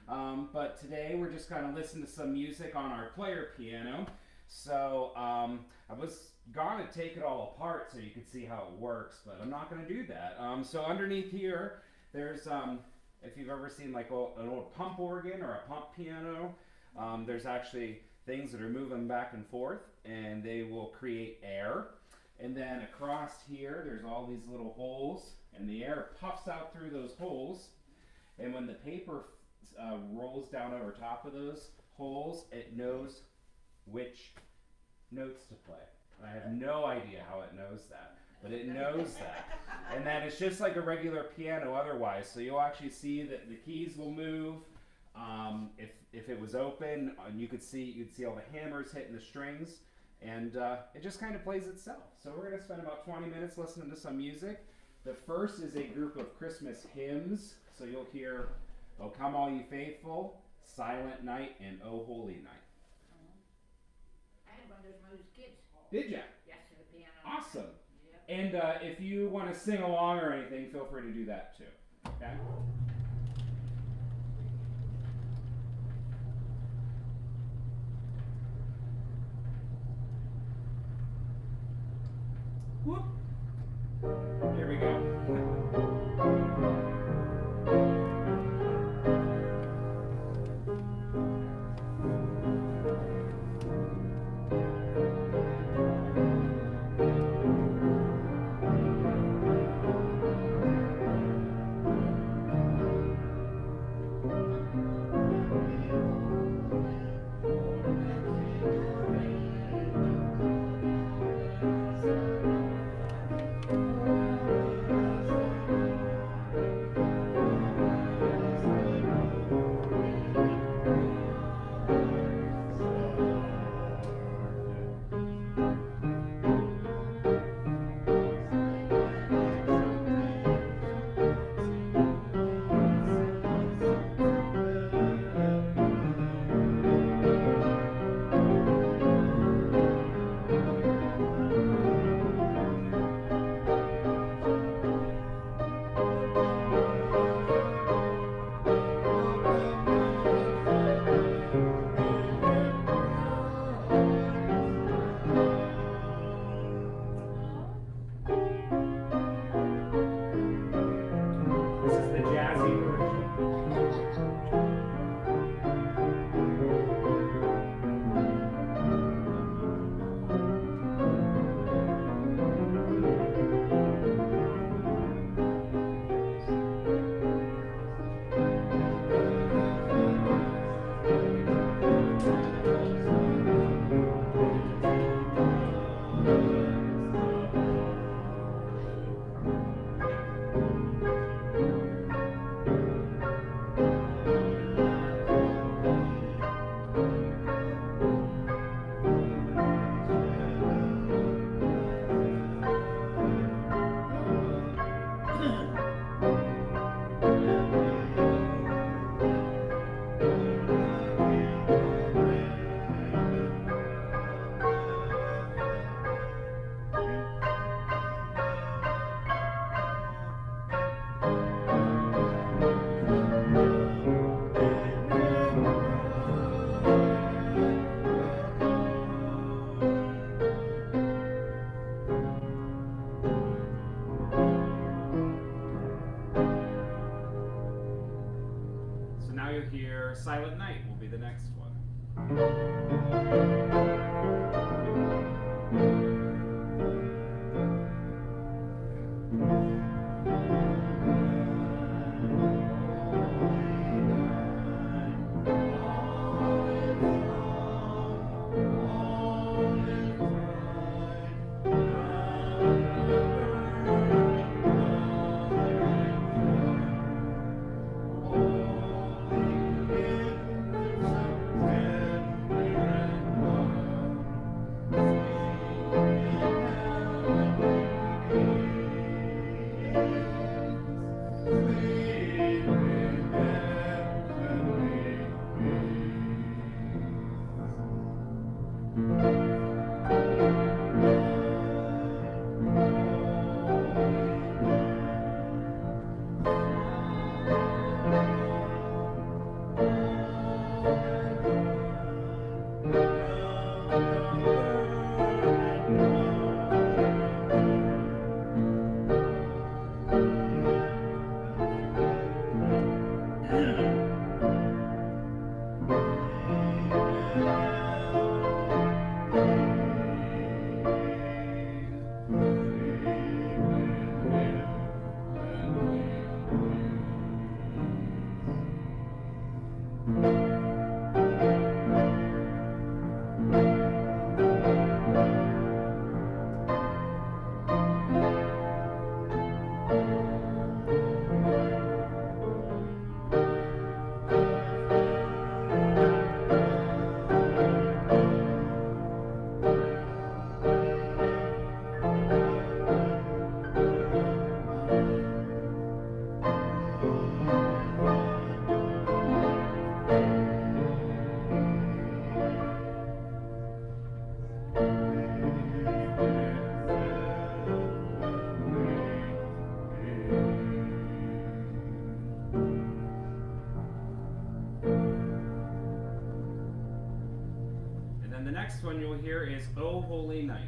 But today we're just going to listen to some music on our player piano. So I was going to take it all apart so you could see how it works, but I'm not going to do that. So underneath here, there's, if you've ever seen like an old pump organ or a pump piano, there's actually things that are moving back and forth, and they will create air. And then across here, there's all these little holes, and the air puffs out through those holes. And when the paper rolls down over top of those holes, it knows which notes to play. I have no idea how it knows that, but it knows that. And that it's just like a regular piano otherwise. So you'll actually see that the keys will move. If it was open, you'd see all the hammers hitting the strings, and it just kind of plays itself. So we're going to spend about 20 minutes listening to some music. The first is a group of Christmas hymns. So you'll hear, "O Come All Ye Faithful," "Silent Night," and "O Holy Night." I had one of those when I was a kid. Did ya? Yes, to the piano. Awesome. Yep. And if you want to sing along or anything, feel free to do that too. Okay? Whoop. Here we go. Now you'll hear "Silent Night" will be the next one. The next one you'll hear is O Holy Night.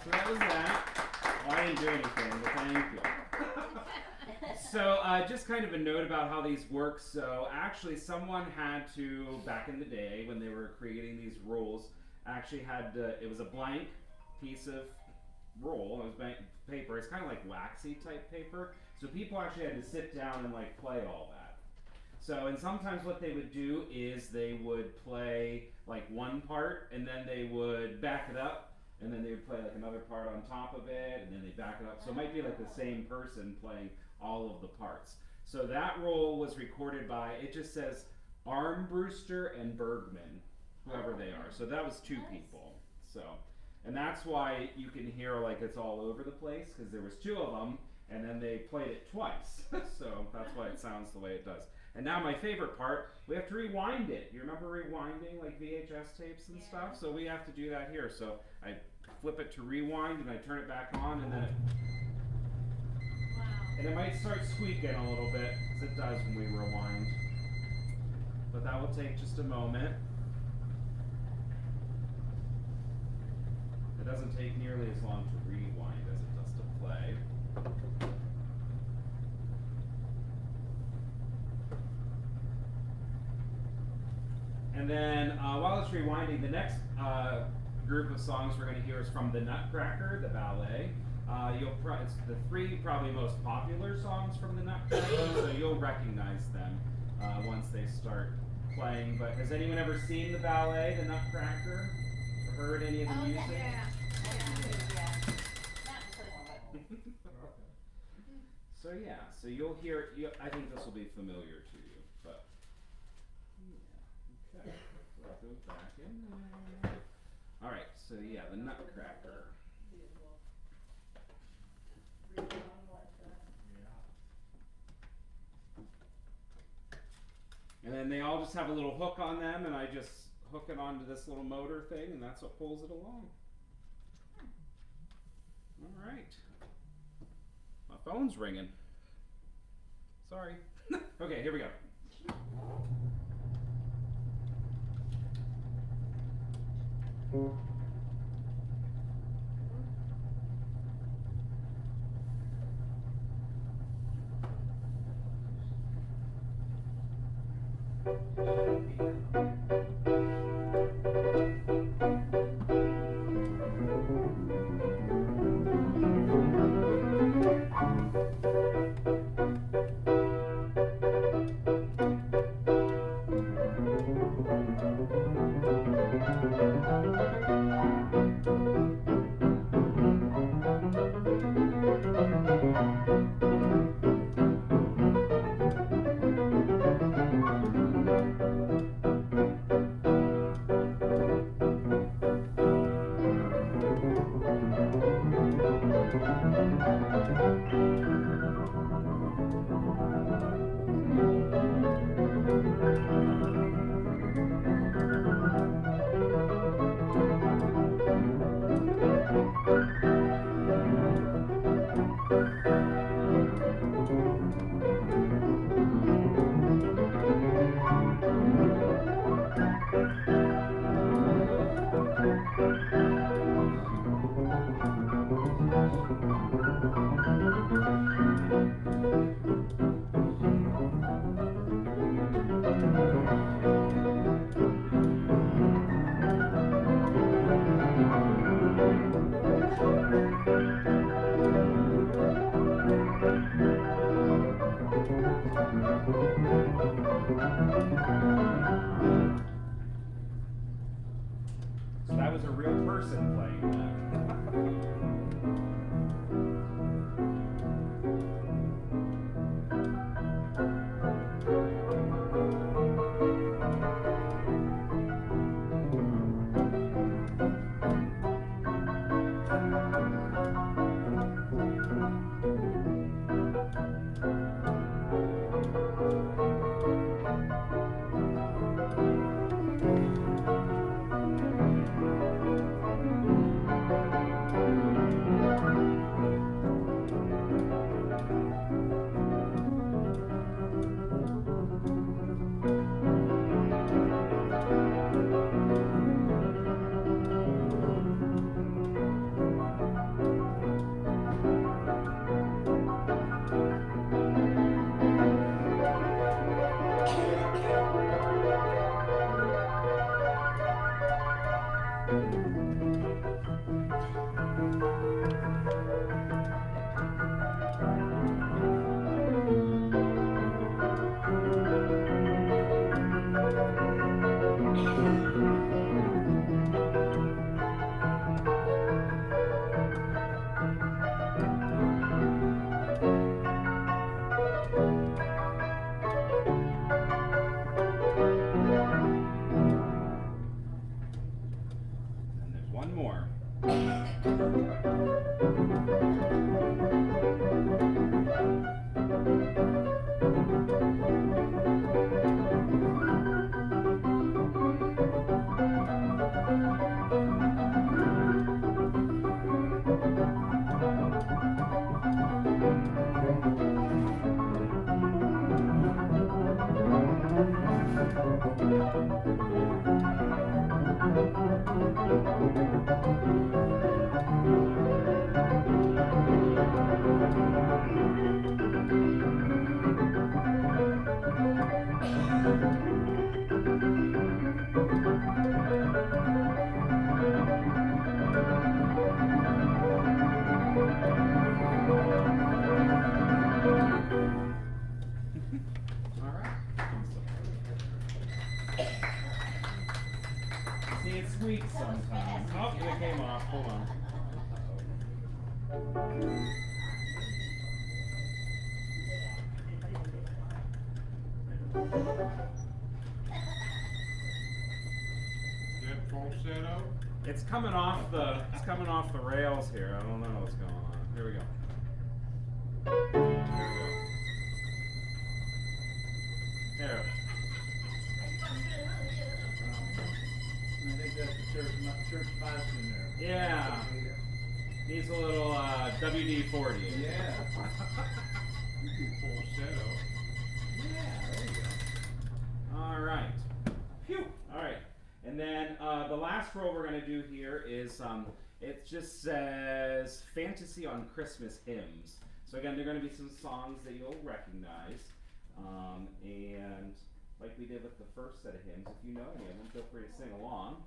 So that was that. Well, I didn't do anything, but thank you. So just kind of a note about how these work. So actually someone had to, back in the day when they were creating these rules, actually had to, it was a blank piece of roll, it was blank paper. It's kind of like waxy type paper. So people actually had to sit down and like play all that. So, and sometimes what they would do is they would play like one part and then they would back it up and then they would play like another part on top of it and then they back it up. So it might be like the same person playing all of the parts. So that roll was recorded by, it just says Armbruster and Bergman, whoever they are. So that was two people. So, and that's why you can hear like it's all over the place, because there was two of them and then they played it twice. So that's why it sounds the way it does. And now my favorite part, we have to rewind it. You remember rewinding like VHS tapes and stuff? So we have to do that here. So I flip it to rewind and I turn it back on and then it, and it might start squeaking a little bit, because it does when we rewind. But that will take just a moment. It doesn't take nearly as long to rewind as it does to play. And then while it's rewinding, the next group of songs we're going to hear is from the Nutcracker, the ballet. It's the three probably most popular songs from the Nutcracker, so you'll recognize them once they start playing. But has anyone ever seen the ballet, the Nutcracker? Or heard any of the music? Yeah. So yeah, so you'll hear, I think this will be familiar to you, but yeah, okay, so that goes back in there. Alright, so yeah, the Nutcracker. And then they all just have a little hook on them, and I just hook it onto this little motor thing, and that's what pulls it along. Alright. My phone's ringing. Sorry. Okay, here we go. So that was a real person playing that. See, it squeaks sometimes. Oh, it came off. Hold on. That falsetto? It's coming off the rails here. I don't know what's going on. Here we go. Here. I think that's the church mouse in there. Yeah. Needs a little WD-40. Yeah. You do falsetto. Yeah, there you go. All right. Phew. All right. And then the last roll we're going to do here is it just says Fantasy on Christmas Hymns. So again, there are going to be some songs that you'll recognize. And like we did with the first set of hymns, if you know any of them, feel free to sing along.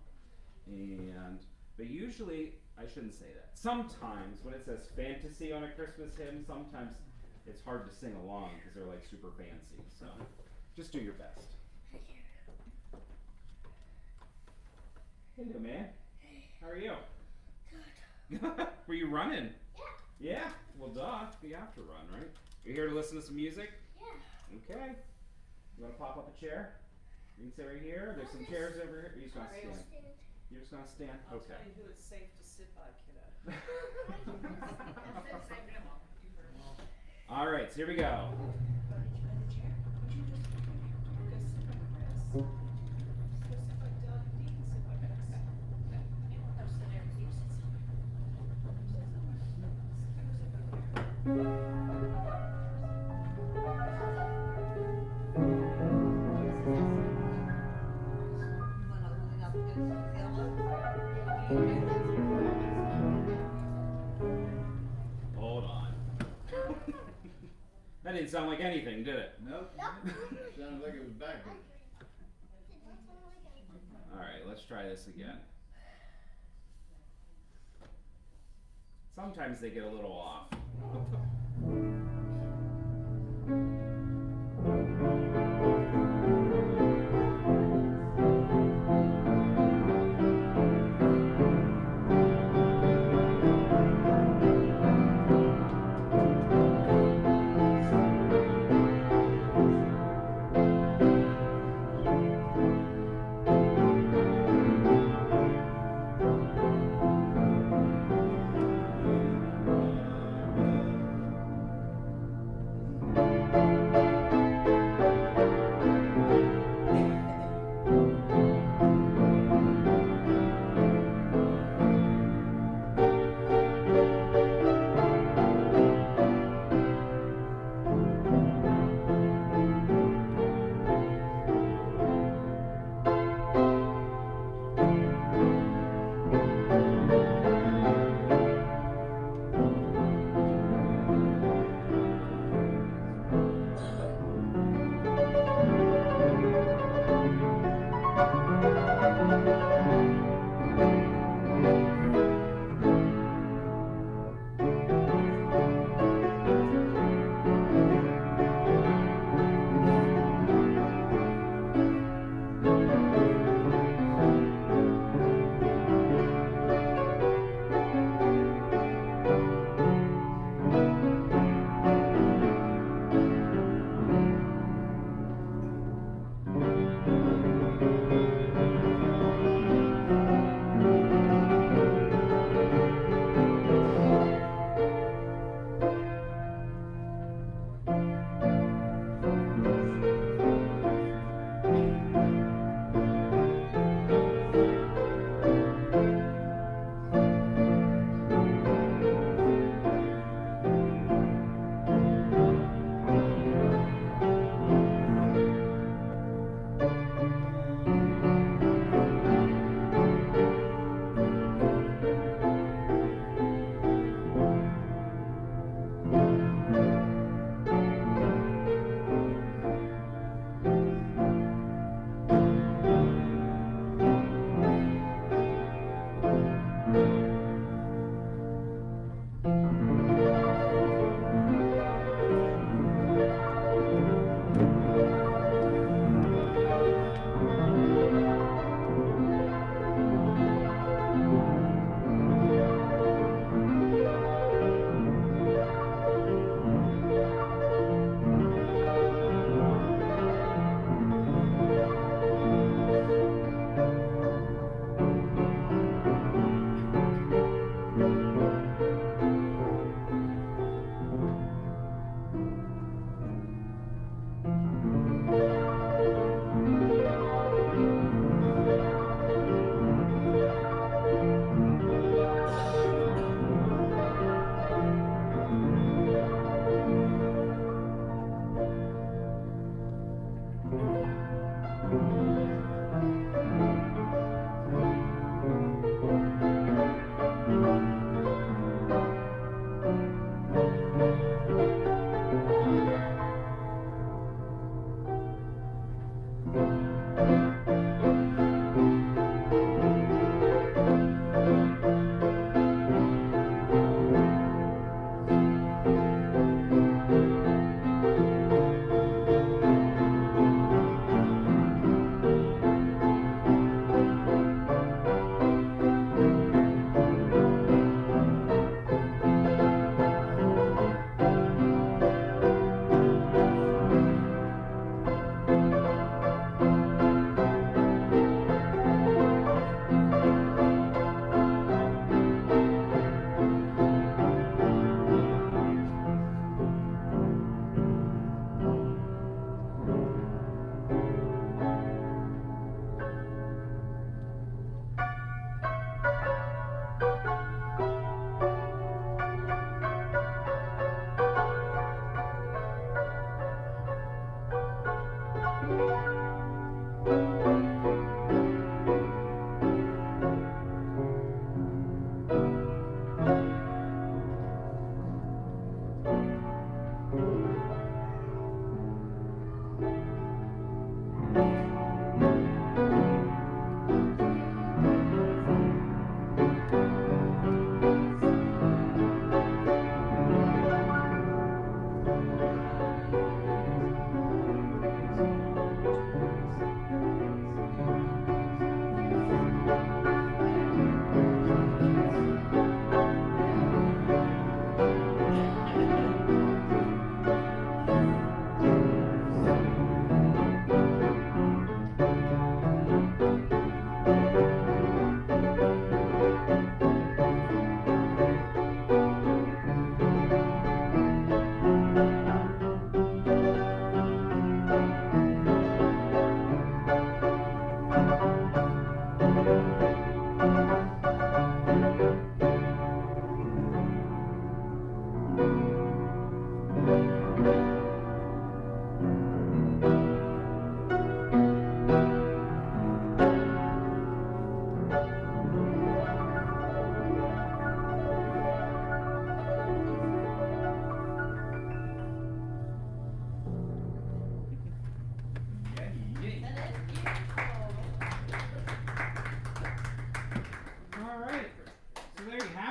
But usually, I shouldn't say that. Sometimes when it says fantasy on a Christmas hymn, sometimes it's hard to sing along because they're like super fancy. So just do your best. Hello, man. How are you? Good. Were you running? Yeah. Yeah? Well, duh. You have to run, right? You're here to listen to some music? Yeah. Okay. You want to pop up a chair? You can sit right here. There's some chairs over here. You're just going to stand. You're just going to stand? I'll Okay. tell you who it's safe to sit by, kiddo. All right, so here we go. Hold on. That didn't sound like anything, did it? Nope. Sounded like it was backwards. All right, let's try this again. Sometimes they get a little off.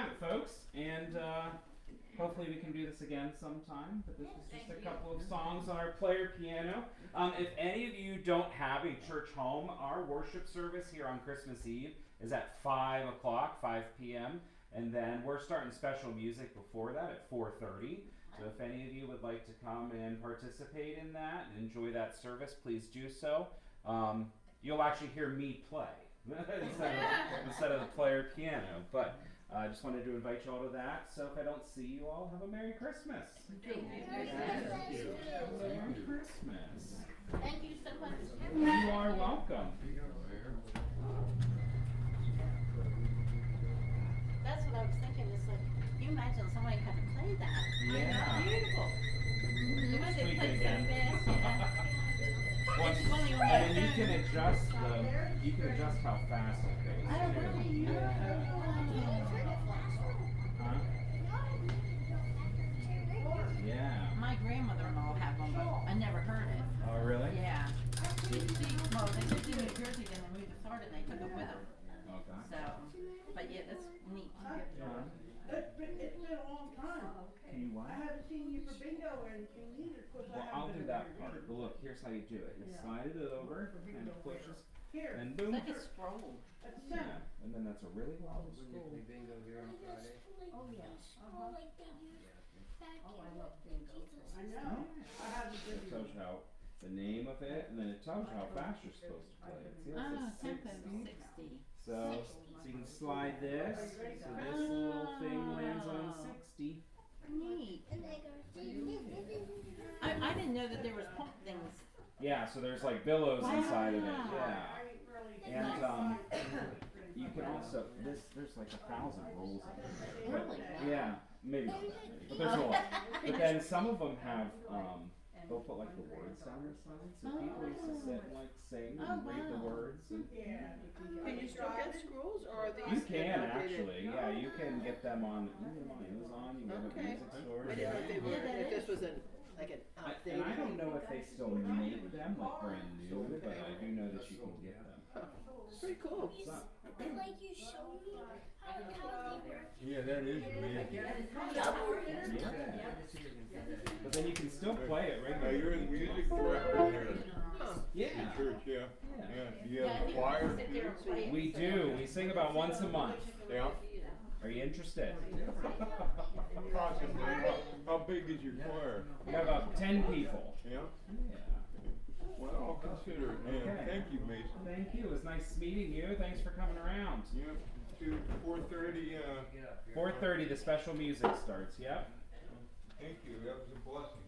have it, folks. And hopefully we can do this again sometime. But this was just a couple of songs on our player piano. If any of you don't have a church home, our worship service here on Christmas Eve is at 5 o'clock, 5 p.m. And then we're starting special music before that at 4:30. So if any of you would like to come and participate in that and enjoy that service, please do so. You'll actually hear me play instead of the player piano. But I just wanted to invite you all to that. So if I don't see you all, have a Merry Christmas. Merry Christmas. Thank you so much. You are welcome. That's what I was thinking. It's like, can you imagine somebody had to play that? Yeah. Beautiful. You must have Tweak it played so again. fast. Yeah. Once, It's funny when and I then you said- can adjust how fast it goes. Oh, really? Huh? Yeah. My grandmother-in-law had one, but I never heard it. Oh, really? Yeah. Well, they lived in New Jersey, then they moved to Florida, and they took it with them. Okay. So, but yeah, that's neat. It's been a long time. Can you what? I haven't seen you for bingo or anything either, of course I Well, haven't I'll been do to that your part. meeting. But look, here's how you do it. You slide it over and it pushes, Here, and It's boom. like a scroll. at the Yeah. center. And then that's a really long scroll. bingo here on Friday. Oh, yeah. Oh, I love bingo. I know. I haven't It been. tells you how the name of it, and then it tells you how fast you're supposed to play it. See, Oh, that's a tempo 60. 60. So you can slide this, so this little thing lands on 60. Neat. I didn't know that there was pump things. Yeah, so there's like billows inside of it. Wow. Yeah. I ain't really. And you can also there's like 1,000 rules in it. But, Really? yeah, maybe not that many, but there's a lot. But then some of them have they'll put like the words down the side, so people used to sit and like sing and Oh, read the wow. words. And Yeah. Can you still get scrolls, or are these? you can outdated? actually, yeah, you can get them on. You can get them on Amazon. You can get them at Okay. music stores. I didn't know if they Yeah. were, Yeah, that if this is. was an And outdated. I don't know if they still make them like brand new, but I do know that you can get them. Pretty cool. So, Like you showed me how they work. Yeah, that is big. yeah. But then you can still play it regularly. You're the music director here Yeah. at church, yeah. Yeah. Yeah, do you Yeah, I have a think choir? sit there and play it. We do. We sing about once a month. Yeah, Are you interested? possibly. How big is your choir? We got about 10 people. Yeah, Yeah. well, I'll consider it, yeah. Okay. Thank you, Mason. Thank you. It was nice meeting you. Thanks for coming around. Yeah, to 4:30, 4:30, the special music starts. Yep. thank you, that was a blessing.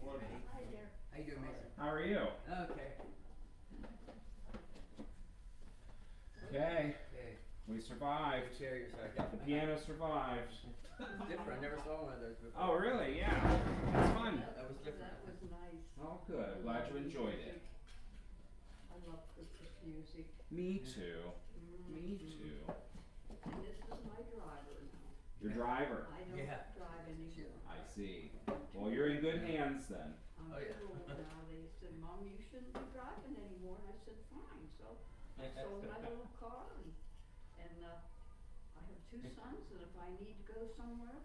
Wonderful. How you doing, Mason? How are you? Okay. Okay. Okay. We survived. Good chair, you're The sorry. piano survived. Different. I never saw one of those before. Oh, really? Yeah. It's fun. That was different. That was nice. Oh, good. I'm glad you enjoyed it. I love Christmas music. Me too. Me too. And this is my driver now. Your driver. I don't Yeah. drive anymore. I see. Well, you're in good hands then. I'm Oh, yeah. too old now. They said, Mom, you shouldn't be driving anymore. And I said, fine. So I sold my little car and I have two sons, and if I need to go somewhere,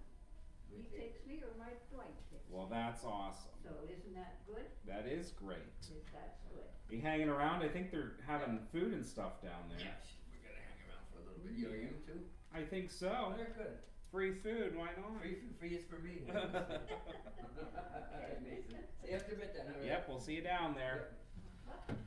he takes me or my wife takes me. Well, that's awesome. So isn't that good? That is great. That's good. Be hanging around. I think they're having food and stuff down there. Yes, we're gonna hang around for a little bit. You too? I think so. Very good. Free food. Why not? Free is for me. Okay, Mason. See you after a bit then. all right? Yep. We'll see you down there. Yep.